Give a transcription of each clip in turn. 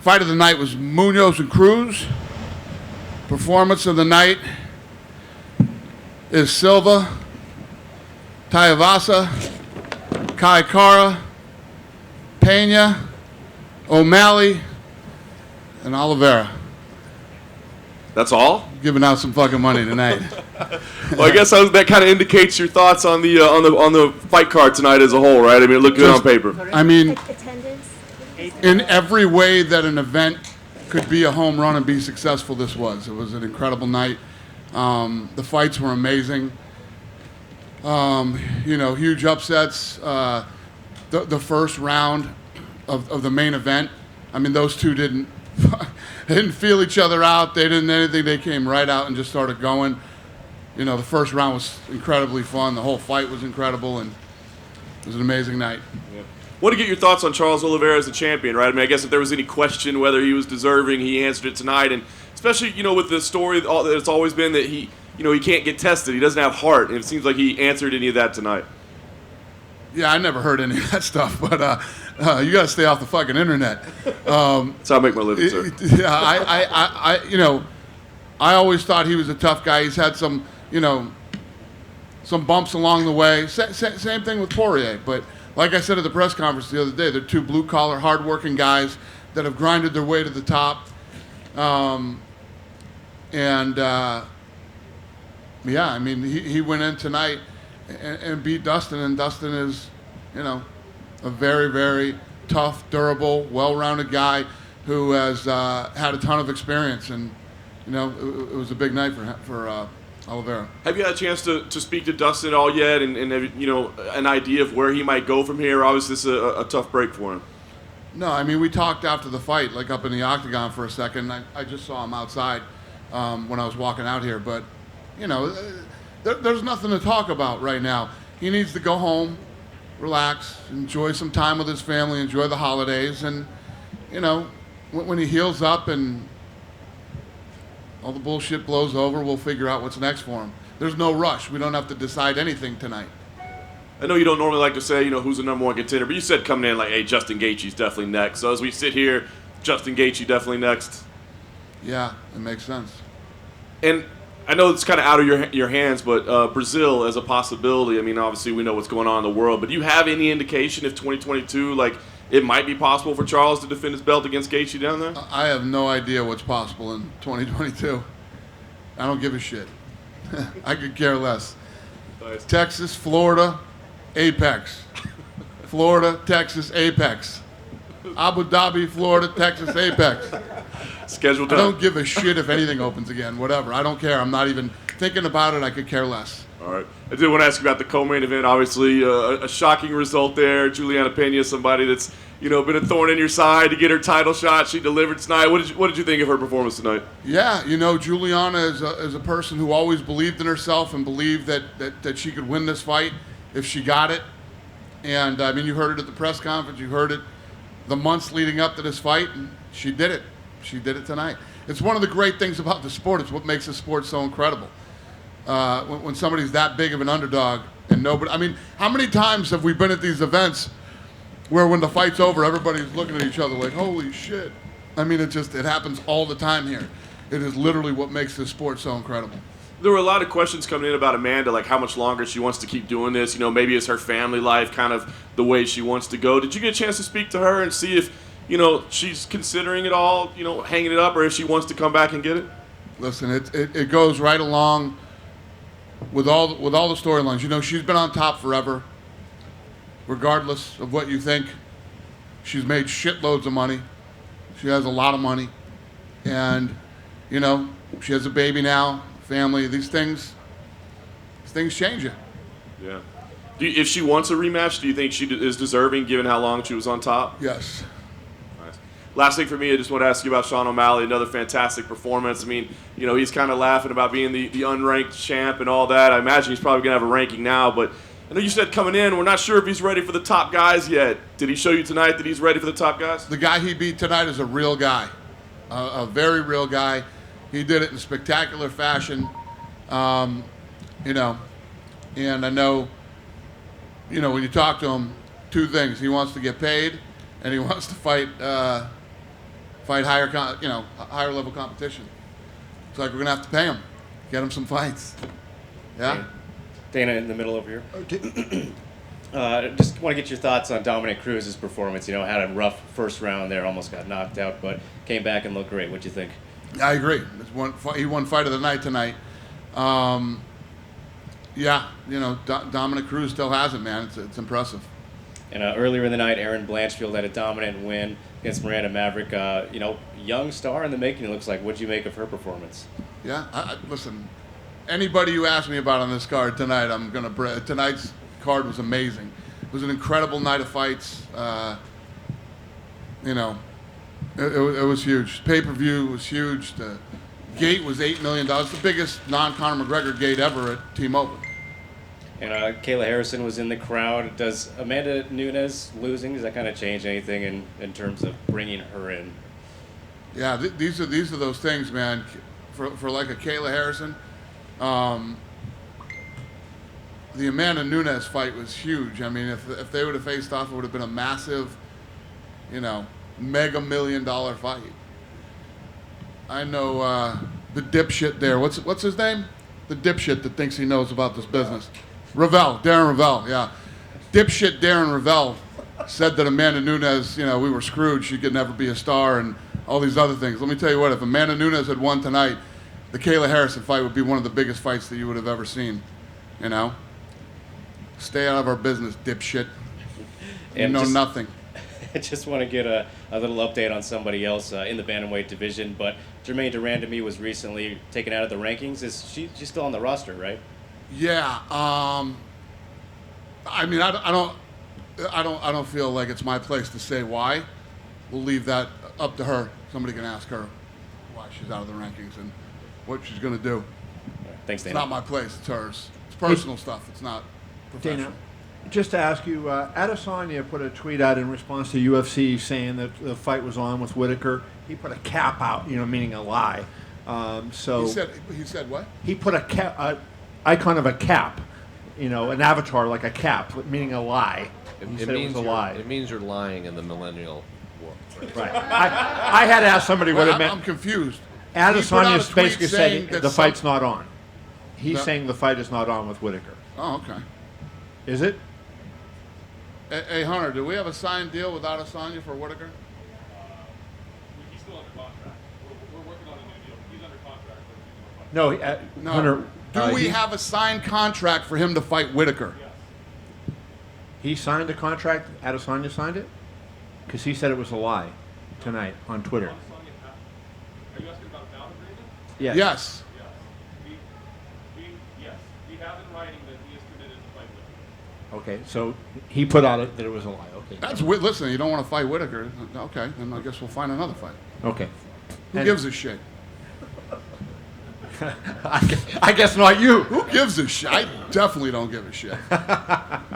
Fight of the night was Munoz and Cruz. Performance of the night is Silva, Tayavasa, Kai Kara, Pena, O'Malley, and Oliveira. That's all? Giving out some fucking money tonight. Well, I guess that kind of indicates your thoughts on the fight card tonight as a whole, right? I mean, it looked good on paper. I mean, in every way that an event could be a home run and be successful, this was. It was an incredible night. The fights were amazing. Huge upsets. The first round of the main event, I mean, those two didn't feel each other out. They didn't anything. They came right out and just started going. The first round was incredibly fun. The whole fight was incredible, and it was an amazing night. Yeah. Want to get your thoughts on Charles Oliveira as the champion, right? I mean, I guess if there was any question whether he was deserving, he answered it tonight, and especially, with the story that it's always been that he can't get tested. He doesn't have heart, and it seems like he answered any of that tonight. Yeah, I never heard any of that stuff, but you got to stay off the fucking internet. That's how I make my living, sir. Yeah, I always thought he was a tough guy. He's had some bumps along the way. Same thing with Poirier, but like I said at the press conference the other day, they're two blue-collar, hard-working guys that have grinded their way to the top. Yeah, I mean, he went in tonight and beat Dustin, and Dustin is, a very, very tough, durable, well-rounded guy who has had a ton of experience, and it was a big night for Oliveira. Have you had a chance to speak to Dustin at all yet, and have an idea of where he might go from here? Obviously, this is a tough break for him. No, I mean, we talked after the fight, like up in the octagon for a second. I just saw him outside when I was walking out here, but there's nothing to talk about right now. He needs to go home, relax, enjoy some time with his family, enjoy the holidays, and when he heals up and all the bullshit blows over, we'll figure out what's next for him. There's no rush. We don't have to decide anything tonight. I know you don't normally like to say, who's the number one contender, but you said coming in like, hey, Justin Gaethje's definitely next. So as we sit here, Justin Gaethje definitely next. Yeah, it makes sense. And I know it's kind of out of your hands, but Brazil as a possibility, I mean, obviously we know what's going on in the world, but do you have any indication if 2022, it might be possible for Charles to defend his belt against Gaethje down there? I have no idea what's possible in 2022. I don't give a shit. I could care less. Nice. Texas, Florida, Apex. Florida, Texas, Apex. Abu Dhabi, Florida, Texas, Apex. Scheduled I don't give a shit if anything opens again. Whatever. I don't care. I'm not even thinking about it. I could care less. All right. I did want to ask you about the co-main event. Obviously, a shocking result there. Juliana Pena, somebody that's been a thorn in your side to get her title shot. She delivered tonight. What did you think of her performance tonight? Yeah, Juliana is a person who always believed in herself and believed that she could win this fight if she got it. And I mean, you heard it at the press conference. You heard it the months leading up to this fight, and she did it. She did it tonight. It's one of the great things about the sport. It's what makes the sport so incredible. When somebody's that big of an underdog and nobody, I mean, how many times have we been at these events where when the fight's over, everybody's looking at each other like, holy shit. I mean, it happens all the time here. It is literally what makes this sport so incredible. There were a lot of questions coming in about Amanda, like how much longer she wants to keep doing this. Maybe it's her family life kind of the way she wants to go. Did you get a chance to speak to her and see if, she's considering it all, hanging it up, or if she wants to come back and get it? Listen, it goes right along with all the storylines. She's been on top forever, regardless of what you think. She's made shitloads of money. She has a lot of money, and she has a baby now, family. These things change you. Yeah. If she wants a rematch, do you think she is deserving, given how long she was on top? Yes. Last thing for me, I just want to ask you about Sean O'Malley, another fantastic performance. I mean, he's kind of laughing about being the unranked champ and all that. I imagine he's probably going to have a ranking now, but I know you said coming in, we're not sure if he's ready for the top guys yet. Did he show you tonight that he's ready for the top guys? The guy he beat tonight is a real guy, a very real guy. He did it in spectacular fashion, and I know, when you talk to him, two things. He wants to get paid, and he wants to fight fight higher level competition. It's like we're gonna have to pay him, get him some fights. Yeah. Dana in the middle over here. Just want to get your thoughts on Dominic Cruz's performance. Had a rough first round there, almost got knocked out, but came back and looked great. What'd you think? I agree. He won fight of the night tonight. Dominic Cruz still has it, man. It's impressive. And earlier in the night, Aaron Blanchfield had a dominant win against Miranda Maverick. Young star in the making, it looks like. What'd you make of her performance? Yeah, listen, anybody you ask me about on this card tonight, tonight's card was amazing. It was an incredible night of fights. It was huge. Pay-per-view was huge. The gate was $8 million. The biggest non-Conor McGregor gate ever at T-Mobile. And Kayla Harrison was in the crowd. Does Amanda Nunes losing, does that kind of change anything in terms of bringing her in? Yeah, these are those things, man. For like a Kayla Harrison, the Amanda Nunes fight was huge. I mean, if they would have faced off, it would have been a massive, mega $1 million fight. I know the dipshit there. What's his name? The dipshit that thinks he knows about this business. Darren Ravel, yeah. Dipshit Darren Ravel said that Amanda Nunes, we were screwed. She could never be a star and all these other things. Let me tell you what, if Amanda Nunes had won tonight, the Kayla Harrison fight would be one of the biggest fights that you would have ever seen. Stay out of our business, dipshit. You know nothing. I just want to get a little update on somebody else in the bantamweight division, but Jermaine Durandamy was recently taken out of the rankings. She's still on the roster, right? Yeah. I don't feel like it's my place to say why. We'll leave that up to her. Somebody can ask her why she's out of the rankings and what she's going to do. Thanks, Dana. It's not my place. It's hers. It's personal stuff. It's not professional. Dana, just to ask you, Adesanya put a tweet out in response to UFC saying that the fight was on with Whitaker. He put a cap out, meaning a lie. He said what? He put a icon of a cap, an avatar like a cap, meaning a lie. He said it was a lie. It means you're lying in the millennial war. Right. I had to ask somebody what it meant. I'm confused. Adesanya basically saying said the fight's not on. He's saying the fight is not on with Whitaker. Oh, okay. Is it? Hey, Hunter, do we have a signed deal with Adesanya for Whitaker? He's still under contract. We're working on a new deal. He's under contract. No, Hunter. Do we have a signed contract for him to fight Whitaker? Yes. He signed a contract. Adesanya signed it? Because he said it was a lie tonight on Twitter. Are you asking about a bound agreement? Yes. Yes. Yes. We have in writing that he is committed to fight with. Okay, so he put out it that it was a lie. Okay. Listen, you don't want to fight Whitaker. Okay, then I guess we'll find another fight. Okay. Who gives a shit? I guess not you. Who gives a shit? I definitely don't give a shit.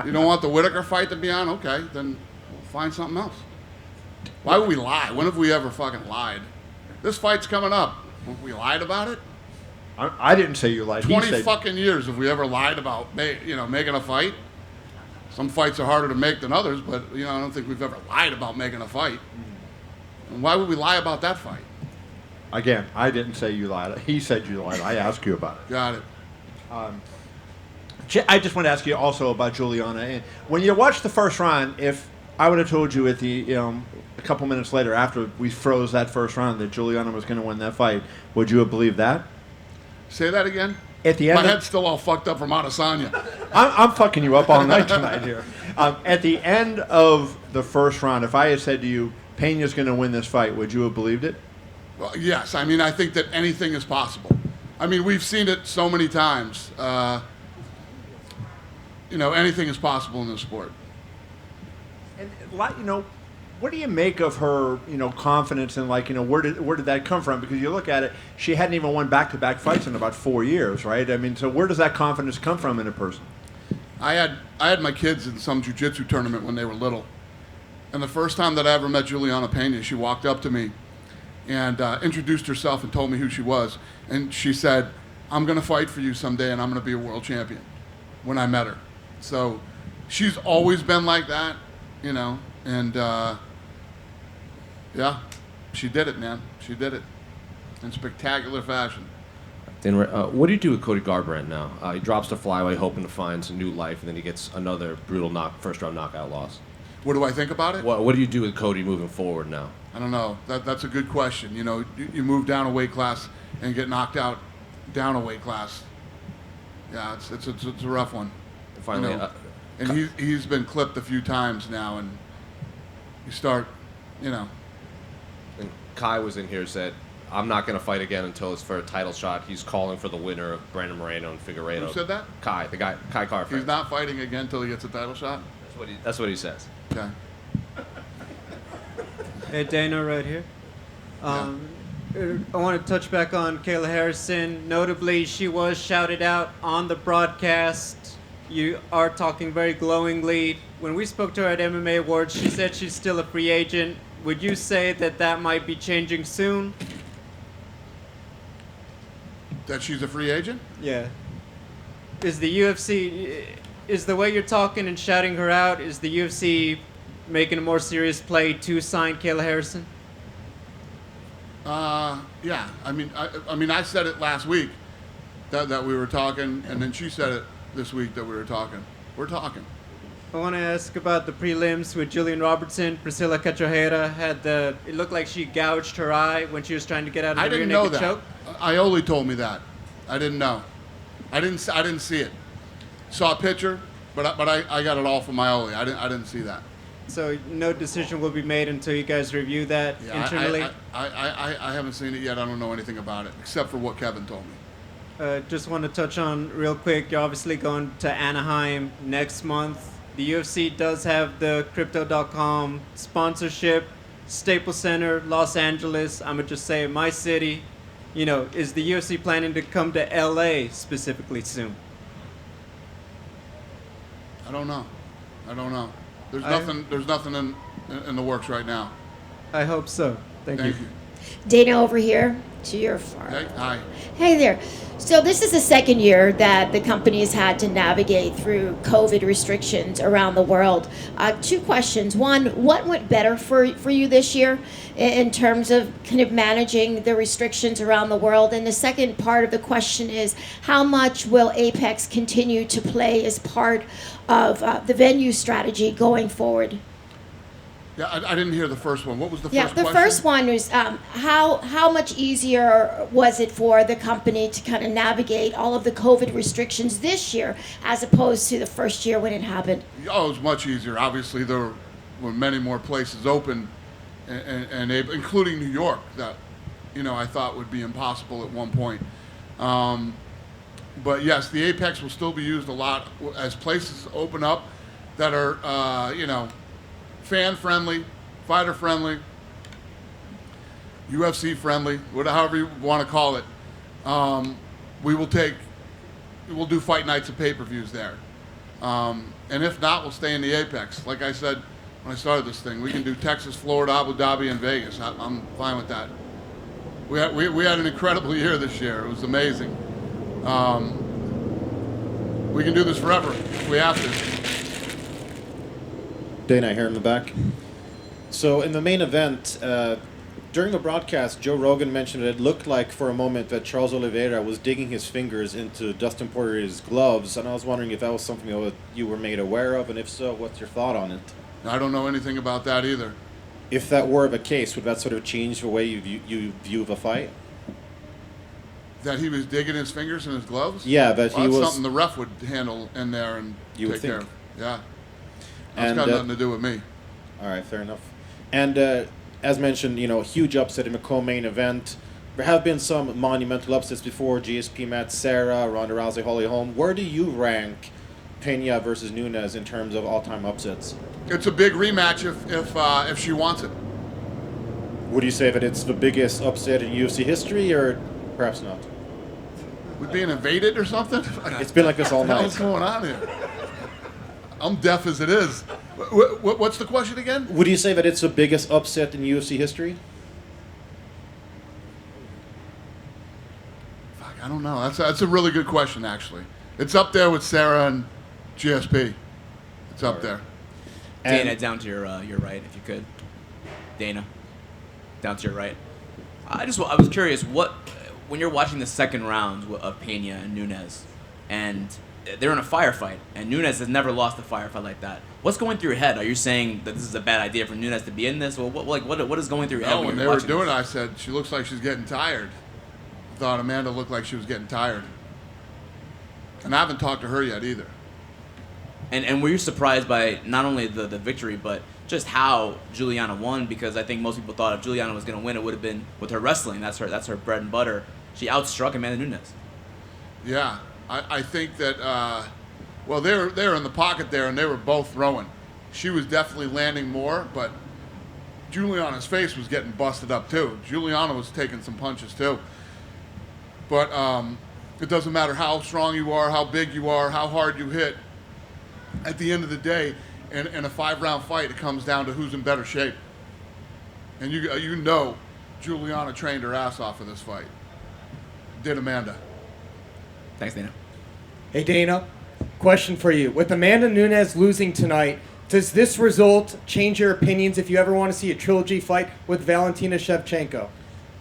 You don't want the Whitaker fight to be on? Okay, then we'll find something else. Why would we lie? When have we ever fucking lied? This fight's coming up. We lied about it? I didn't say you lied. 20 fucking years have we ever lied about making a fight? Some fights are harder to make than others, but I don't think we've ever lied about making a fight. And why would we lie about that fight? Again, I didn't say you lied. He said you lied. I asked you about it. Got it. I just want to ask you also about Juliana. And when you watched the first round, if I would have told you at the a couple minutes later after we froze that first round that Juliana was going to win that fight, would you have believed that? Say that again? At the end, my head's still all fucked up from Adesanya. I'm fucking you up all night tonight here. At the end of the first round, if I had said to you, Pena's going to win this fight, would you have believed it? Well, yes. I think that anything is possible. We've seen it so many times. Anything is possible in this sport. And what do you make of her, confidence and where did that come from? Because you look at it, she hadn't even won back-to-back fights in about 4 years, right? So where does that confidence come from in a person? I had my kids in some jiu-jitsu tournament when they were little, and the first time that I ever met Juliana Pena, she walked up to me and introduced herself and told me who she was, and she said, "I'm going to fight for you someday, and I'm going to be a world champion." When I met her, so she's always been like that, and. Yeah, she did it, man. She did it in spectacular fashion. Dana, what do you do with Cody Garbrandt now? He drops to flyweight, hoping to find some new life, and then he gets another brutal first-round knockout loss. What do I think about it? What do you do with Cody moving forward now? I don't know. That's a good question. You know, you move down a weight class and get knocked out down a weight class. Yeah, it's a rough one. And finally, You know, and he's been clipped a few times now, and you start, you know. and Kai was in here, said, I'm not going to fight again until it's for a title shot. He's calling for the winner of Brandon Moreno and Figueiredo. Who said that? Kai, the guy, Kai Car-France. He's not fighting again until he gets a title shot. That's what he says. Okay. Hey, Dana, right here. I want to touch back on Kayla Harrison. Notably, she was shouted out on the broadcast. You are talking very glowingly. When we spoke to her at MMA Awards, she said she's still a free agent. Would you say that might be changing soon? That she's a free agent? Yeah. Is the UFC, is the way you're talking and shouting her out, is the UFC making a more serious play to sign Kayla Harrison? Yeah. I mean, I said it last week that we were talking, and then she said it this week that we were talking. We're talking. I want to ask about the prelims with Julian Robertson. Priscilla Cachoeira it looked like she gouged her eye when she was trying to get out of I the rear didn't know naked that. choke. Ioli told me that. I didn't know. I didn't see it. Saw a picture, but I got it all from Ioli. I didn't see that. So no decision will be made until you guys review that Yeah, internally? I haven't seen it yet. I don't know anything about it except for what Kevin told me. Just want to touch on real quick. You're obviously going to Anaheim next month. The UFC does have the Crypto.com sponsorship. Staples Center, Los Angeles. I'm going to just say my city. You know, is the UFC planning to come to LA specifically soon? I don't know. There's nothing in the works right now. I hope so. Thank you. Dana over here to your far. Hey, hi. Hey there. So this is the second year that the company has had to navigate through COVID restrictions around the world. Two questions. One, what went better for you this year in terms of kind of managing the restrictions around the world? And the second part of the question is, how much will Apex continue to play as part of the venue strategy going forward? Yeah, I didn't hear the first one. What was the Yeah, first the question? first one was how much easier was it for the company to kind of navigate all of the COVID restrictions this year as opposed to the first year when it happened? Oh, it was much easier. Obviously, there were many more places open, and including New York, that I thought would be impossible at one point. But yes, the Apex will still be used a lot as places open up that are fan-friendly, fighter-friendly, UFC-friendly, however you want to call it. We'll do fight nights and pay-per-views there. And if not, we'll stay in the Apex. Like I said when I started this thing, we can do Texas, Florida, Abu Dhabi, and Vegas. I'm fine with that. We had an incredible year this year. It was amazing. We can do this forever if we have to. Dana here in the back. So in the main event, during the broadcast, Joe Rogan mentioned it looked like for a moment that Charles Oliveira was digging his fingers into Dustin Poirier's gloves, and I was wondering if that was something that you were made aware of, and if so, what's your thought on it? I don't know anything about that either. If that were the case, would that sort of change the way you view the fight? That he was digging his fingers in his gloves? Yeah, that Well, he that's was... something the ref would handle in there and You would take care of. think. Yeah. That's And, got nothing to do with me. All right, fair enough. And as mentioned, huge upset in the co-main event. There have been some monumental upsets before. GSP Matt Serra, Ronda Rousey, Holly Holm. Where do you rank Pena versus Nunes in terms of all-time upsets? It's a big rematch if she wants it. Would you say that it's the biggest upset in UFC history, or perhaps not? We being invaded or something? It's been like this all What's night. going on here? I'm deaf as it is. What's the question again? Would you say that it's the biggest upset in UFC history? Fuck, I don't know. That's a really good question, actually. It's up there with Sarah and GSP. It's up there. And- Dana, down to your right, if you could. Dana. down to your right. I was curious, when you're watching the second round of Pena and Nunes, and they're in a firefight, and Nunes has never lost a firefight like that. What's going through your head? Are you saying that this is a bad idea for Nunes to be in this? Well, what is going through your head No, when when they you're were watching doing this? it, I said, she looks like she's getting tired. I thought Amanda looked like she was getting tired. And I haven't talked to her yet either. And were you surprised by not only the victory, but just how Juliana won? Because I think most people thought if Juliana was going to win, it would have been with her wrestling. That's her bread and butter. She outstruck Amanda Nunes. Yeah, I think that, well, they were in the pocket there, and they were both throwing. She was definitely landing more, but Juliana's face was getting busted up too. Juliana was taking some punches too. But it doesn't matter how strong you are, how big you are, how hard you hit. At the end of the day, in a 5-round fight, it comes down to who's in better shape. And you know Juliana trained her ass off for this fight. Did Amanda. Thanks, Dana. Hey, Dana, question for you. With Amanda Nunes losing tonight, does this result change your opinions if you ever want to see a trilogy fight with Valentina Shevchenko?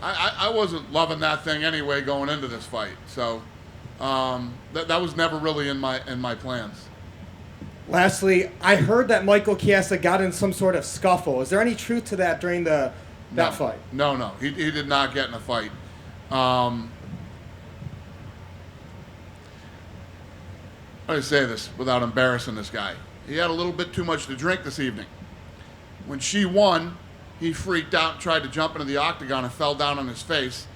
I wasn't loving that thing anyway going into this fight, so that was never really in my plans. Lastly, I heard that Michael Chiesa got in some sort of scuffle. Is there any truth to that during that fight? No, he did not get in a fight. How do I say this without embarrassing this guy? He had a little bit too much to drink this evening. When she won, he freaked out and tried to jump into the octagon and fell down on his face,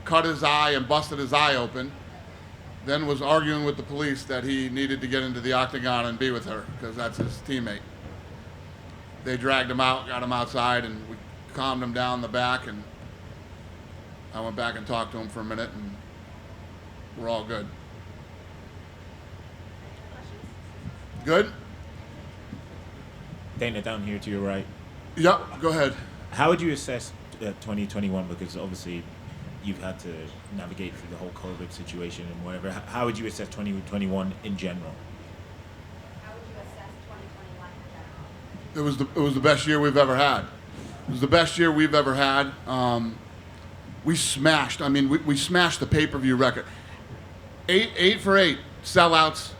cut his eye and busted his eye open, then was arguing with the police that he needed to get into the octagon and be with her because that's his teammate. They dragged him out, got him outside, and we calmed him down in the back, and I went back and talked to him for a minute, and we're all good. Good? Dana, down here to your right. Yep, go ahead. How would you assess 2021? Because obviously you've had to navigate through the whole COVID situation and whatever. How would you assess 2021 in general? How would you assess 2021 in general? It was the best year we've ever had. It was the best year we've ever had. We smashed. I mean, we smashed the pay-per-view record. 8 for 8 sellouts.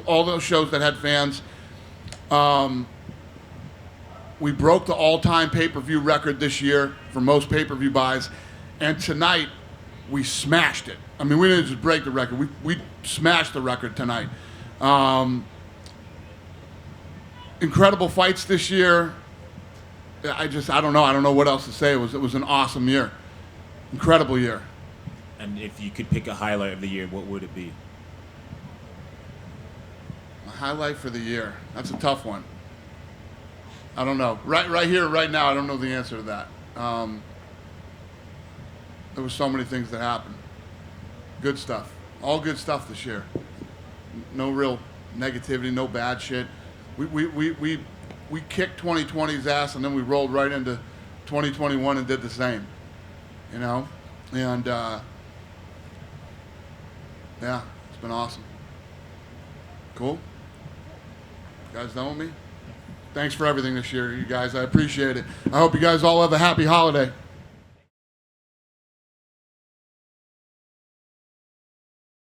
All those shows that had fans. We broke the all-time pay-per-view record this year for most pay-per-view buys, and tonight we smashed it. I mean, we didn't just break the record; we smashed the record tonight. Incredible fights this year. I don't know. I don't know what else to say. It was an awesome year, incredible year. And if you could pick a highlight of the year, what would it be? A highlight for the year. That's a tough one. I don't know. Right here, right now, I don't know the answer to that. There was so many things that happened. Good stuff. All good stuff this year. No real negativity, no bad shit. We kicked 2020's ass, and then we rolled right into 2021 and did the same. You know? And, yeah, it's been awesome. Cool? You guys done with me? Thanks for everything this year, you guys. I appreciate it. I hope you guys all have a happy holiday.